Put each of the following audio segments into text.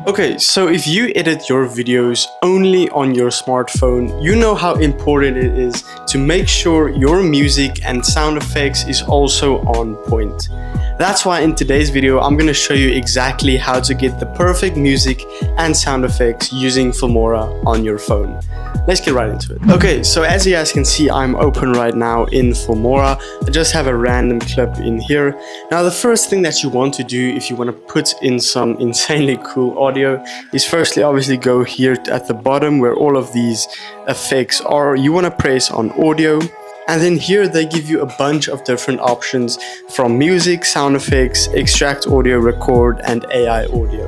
Okay, so if you edit your videos only on your smartphone, you know how important it is to make sure your music and sound effects is also on point. That's why in today's video, I'm going to show you exactly how to get the perfect music and sound effects using Filmora on your phone. Let's get right into it. Okay, so as you guys can see, I'm open right now in Filmora. I just have a random clip in here. Now, the first thing that you want to do if you want to put in some insanely cool audio is firstly, obviously, go here at the bottom where all of these effects are. You want to press on audio. And then here they give you a bunch of different options from music, sound effects, extract audio, record, and AI audio.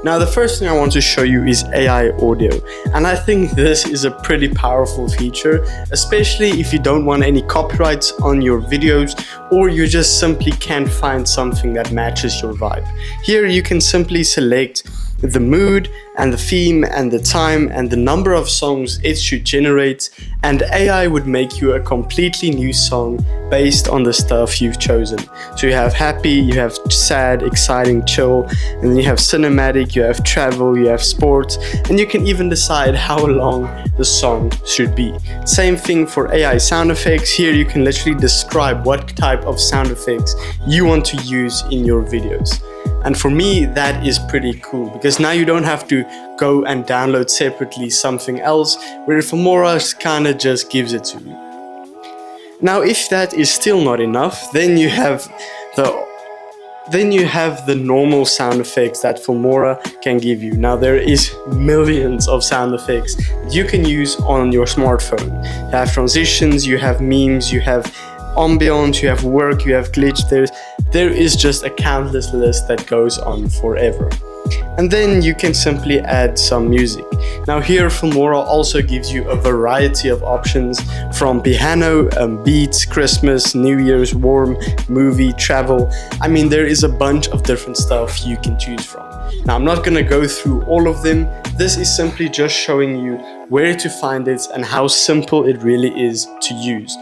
Now the first thing I want to show you is AI audio, and I think this is a pretty powerful feature, especially if you don't want any copyrights on your videos or you just simply can't find something that matches your vibe. Here you can simply select the mood and the theme and the time and the number of songs it should generate, and AI would make you a completely new song based on the stuff you've chosen. So you have happy, you have sad, exciting, chill, and then you have cinematic, you have travel, you have sports, and you can even decide how long the song should be. Same thing for AI sound effects. Here you can literally describe what type of sound effects you want to use in your videos. And for me, that is pretty cool because now you don't have to go and download separately something else, where Filmora kind of just gives it to you. Now, if that is still not enough, then you have the normal sound effects that Filmora can give you. Now, there is millions of sound effects that you can use on your smartphone. You have transitions, you have memes, you have ambience, you have work, you have glitch. There is just a countless list that goes on forever. And then you can simply add some music. Now here Filmora also gives you a variety of options from piano, beats, Christmas, New Year's, warm, movie, travel. I mean, there is a bunch of different stuff you can choose from. Now I'm not gonna go through all of them. This is simply just showing you where to find it and how simple it really is to use.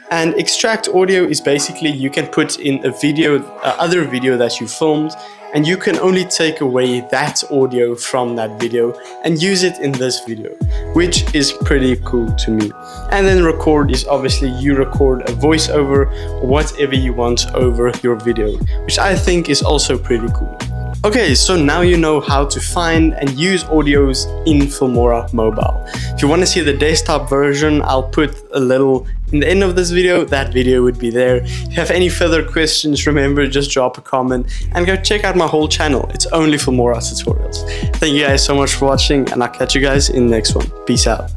And extract audio is basically you can put in a video, other video that you filmed, and you can only take away that audio from that video and use it in this video, which is pretty cool to me. And then record is obviously you record a voiceover or whatever you want over your video, which I think is also pretty cool. Okay, so now you know how to find and use audios in Filmora Mobile. If you want to see the desktop version, I'll put a little in the end of this video. That video would be there. If you have any further questions, remember, just drop a comment and go check out my whole channel. It's only Filmora tutorials. Thank you guys so much for watching, and I'll catch you guys in the next one. Peace out.